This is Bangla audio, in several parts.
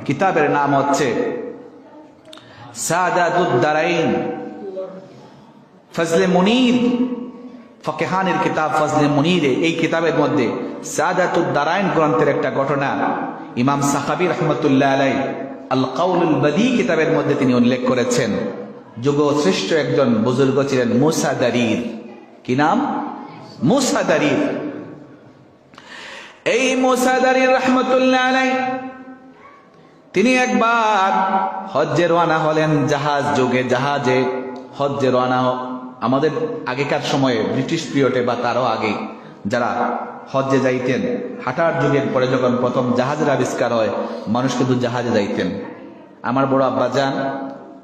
কিতাবের নাম হচ্ছে সাদাতুদ দারাইন, ফজলে মুনির, ফকেহানের কিতাব ফজলে মুনিরে। এই কিতাবের মধ্যে সাদাতুদ দারাইন গ্রন্থের একটা ঘটনা ইমাম সাখাবী রাহমাতুল্লাহ আলাইহি আল কাউলুল বাদী কিতাবের মধ্যে তিনি উল্লেখ করেছেন। যুগ শ্রেষ্ঠ একজন বুজুর্গ ছিলেন মুসা দারির। কি নাম? মুসা দারির। এই মুসা দারির রাহমাতুল্লাহ আলাইহি তিনি একবার হজ্জে রওনা হলেন। জাহাজ যুগে, জাহাজে হজ্জে রওনা। আমাদের আগেকার সময়ে ব্রিটিশ পিরিয়ডে বা তারও আগে যারা হজ্জে যাইতেন, হাঁটার যুগের পরে যখন প্রথম জাহাজের আবিষ্কার হয়, মানুষ কিন্তু জাহাজে যাইতেন। আমার বড় আব্বা যান,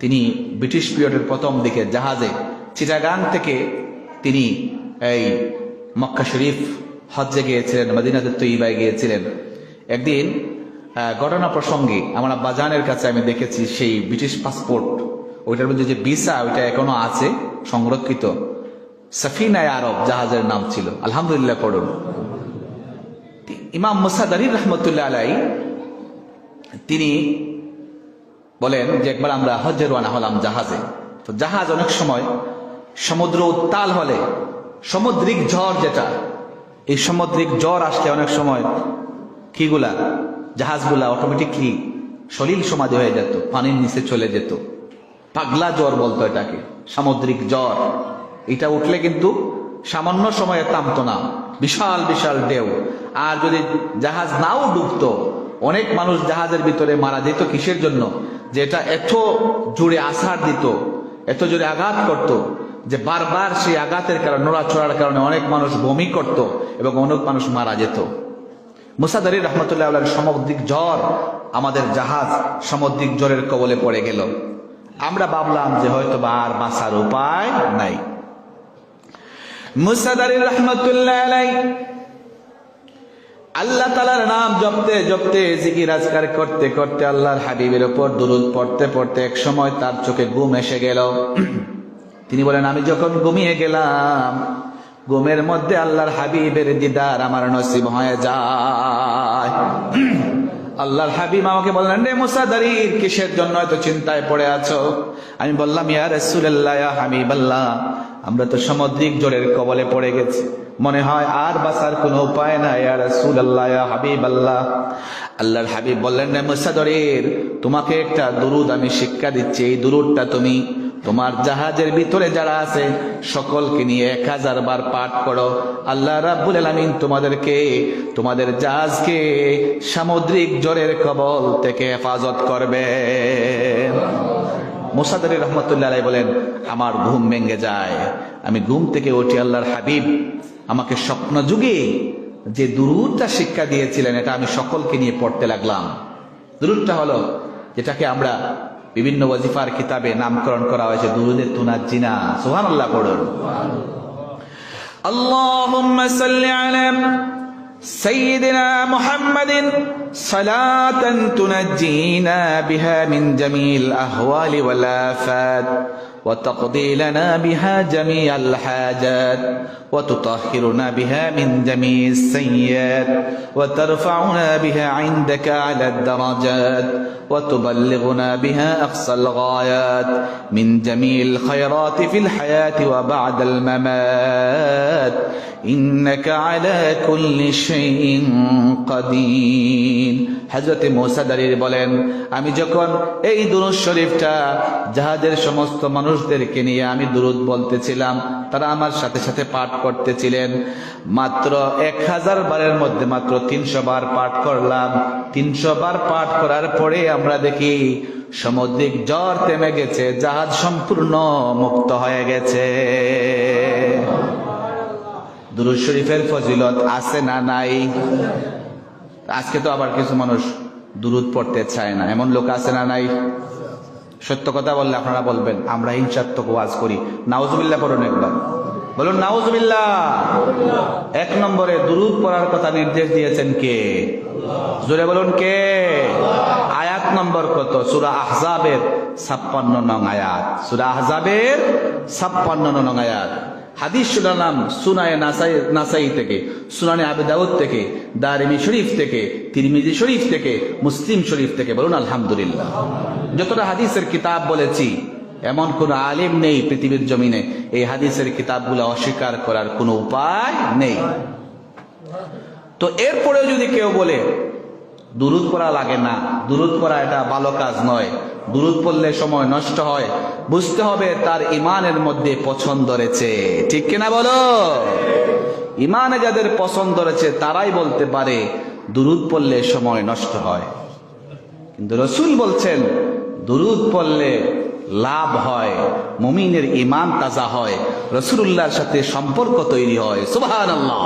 তিনি ব্রিটিশ পিরিয়ডের প্রথম দিকে জাহাজে চিটাগাং থেকে তিনি এই মক্কা শরীফ হজ্জে গিয়েছিলেন, মদিনাতুত তৈয়বায় গিয়েছিলেন। একদিন ঘটনা প্রসঙ্গে আমার আব্বা জানের কাছে আমি দেখেছি সেই ব্রিটিশ পাসপোর্ট, ওইটার মধ্যে যে ভিসা, ওইটা এখনো আছে সংরক্ষিত। সাফিনায়ে আরব জাহাজের নাম ছিল। আলহামদুলিল্লাহ পড়ুন। ইমাম মুসা দারির রাহমাতুল্লাহ আলাইহি তিনি বলেন যে একবার আমরা হজ্জে রওনা হলাম জাহাজে। তো জাহাজ অনেক সময় সমুদ্র উত্তাল হলে, সামুদ্রিক ঝড় যেটা, এই সামুদ্রিক ঝড় আসলে অনেক সময় কিগুলা জাহাজগুলা অটোমেটিকলি সলিল সমাধি হয়ে যেত, পানির নিচে চলে যেত। পাগলা জ্বর বলতো এটাকে, সামুদ্রিক জ্বর। এটা উঠলে কিন্তু সামান্য সময়ে থামতো না, বিশাল বিশাল ঢেউ। আর যদি জাহাজ নাও ডুবতো, অনেক মানুষ জাহাজের ভিতরে মারা যেত। কিসের জন্য? যে এটা এত জোরে আছাড় দিত, এত জোরে আঘাত করত, যে বারবার সেই আঘাতের কারণে, নড়াচড়ার কারণে অনেক মানুষ বমি করত এবং অনেক মানুষ মারা যেত। মুসা দারির রাহমাতুল্লাহ আলাইহির সামুদ্রিক ঝড়, আমাদের জাহাজ সামুদ্রিক ঝড়ের কবলে পড়ে গেল। আমরা ভাবলাম যে হয়তো বা আর বাঁচার উপায় নাই। মুসা দারির রাহমাতুল্লাহ আলাইহি আল্লাহ তাআলার নাম জপতে জপতে, জিকির আজকার করতে করতে, আল্লাহর হাবিবের উপর দুরূদ পড়তে পড়তে এক সময় তার চোখে ঘুম এসে গেল। তিনি বলেন, আমি যখন ঘুমিয়ে গেলাম, ঘুমের মধ্যে আল্লাহর হাবিবের দিদার আমার নসিব হয়ে যায়। আল্লাহর হাবিব আমাকে বললেন, রে মুসা দারির, কিসের জন্য এত চিন্তায় পড়ে আছো? আমি বললাম, ইয়া রাসূলুল্লাহ, ইয়া হাবিবাল্লাহ, আমরা তো সামুদ্রিক ঝড়ের কবলে পড়ে গেছি, মনে হয় আর বাঁচার কোনো উপায় নাই। ইয়া রাসূলুল্লাহ, ইয়া হাবিবাল্লাহ। আল্লাহর হাবিব বললেন, রে মুসা দারির, তোমাকে একটা দুরূদ আমি শিক্ষা দিচ্ছি। এই দুরূদটা তুমি তোমার জাহাজের ভিতরে যারা আছে সকলকে নিয়ে 1000 বার পাঠ করো। আল্লাহ রাব্বুল আলামিন তোমাদেরকে, তোমাদের জাহাজকে সামুদ্রিক ঝড়ের কবল থেকে হেফাজত করবে। মুসা দারি রাহমাতুল্লাহ আলাইহি বলেন, আমার ঘুম ভেঙে যায়। আমি ঘুম থেকে উঠি, আল্লাহর হাবিব আমাকে স্বপ্ন যুগে যে দুরূদটা শিক্ষা দিয়েছিলেন, এটা আমি সকলকে নিয়ে পড়তে লাগলাম। দুরূদটা হলো যেটাকে আমরা বিভিন্ন ওয়াজিফার কিতাবে নামকরণ করা হয়েছে দুরূদে তুনাজ্জিনা। সুবহানাল্লাহ পড়ুন। আল্লাহুম্মা সাল্লি আলা সাইয়্যিদিনা মুহাম্মাদিন সালাতান তুনাজ্জিনা বিহা মিন জামিল আহওয়ালি ওয়াল আফাত وتقضي لنا بها جميع الحاجات وتطهرنا بها من جميع السيئات وترفعنا بها عندك على الدرجات وتبلغنا بها أقصى الغايات من جميع الخيرات في الحياة وبعد الممات إنك على كل شيء قدير. হযরত মুসা দারির বলেন, আমি যখন এই দুরূদ শরীফটা জাহাজের সমস্ত মানুষদেরকে নিয়ে আমি দুরূদ বলতেছিলাম, তারা আমার সাথে সাথে পাঠ করতেছিলেন। মাত্র 1000 বারের মধ্যে মাত্র 300 বার পাঠ করলাম। 300 বার পাঠ করার পরে আমরা দেখি সামুদ্রিক ঝড় থেমে গেছে, জাহাজ সম্পূর্ণ মুক্ত হয়ে গেছে। দুরূদ শরীফের ফজিলত আছে না নাই? আজকে তো আবার কিছু মানুষ দুরূদ পড়তে চায় না, এমন লোক আছে না নাই? সত্য কথা বললে আপনারা বলবেন, আমরা হিংসাত্মক ওয়াজ করি। নাউজুবিল্লাহ পড়ুন একবার, বলুন নাউজুবিল্লাহ। 1 নম্বরে দুরূদ পড়ার কথা নির্দেশ দিয়েছেন কে? জোরে বলুন কে? আয়াত নম্বর কত? সূরা আহজাবের 56 নং আয়াত। সূরা আহজাবের 56 নং আয়াত। হাদিস শুনালাম সুনায়ে নাসাই থেকে, সুনানে আবু দাউদ থেকে, দারিমি শরীফ থেকে, তিরমিজি শরীফ থেকে, মুসলিম শরীফ থেকে। বলুন আলহামদুলিল্লাহ। যতটা হাদিসের কিতাব বলেছি, এমন কোন আলেম নেই পৃথিবীর জমিনে এই হাদিসের কিতাবগুলো অস্বীকার করার কোনো উপায় নেই। তো এরপরেও যদি কেউ বলে দুরূদ পড়া লাগে না, দুরূদ পড়া এটা ভালো কাজ নয়, দুরূদ পড়লে সময় নষ্ট হয়, বুঝতে হবে তার ইমানের মধ্যে পছন্দ রয়েছে। ঠিক কিনা বলো? ইমানে যাদের পছন্দ রয়েছে তারাই বলতে পারে দুরূদ পড়লে সময় নষ্ট হয়। কিন্তু রাসূল বলছেন দুরূদ পড়লে লাভ হয়, মুমিনের ঈমান তাজা হয়, রাসূলুল্লাহর সাথে সম্পর্ক তৈরি হয়। সুবহানাল্লাহ।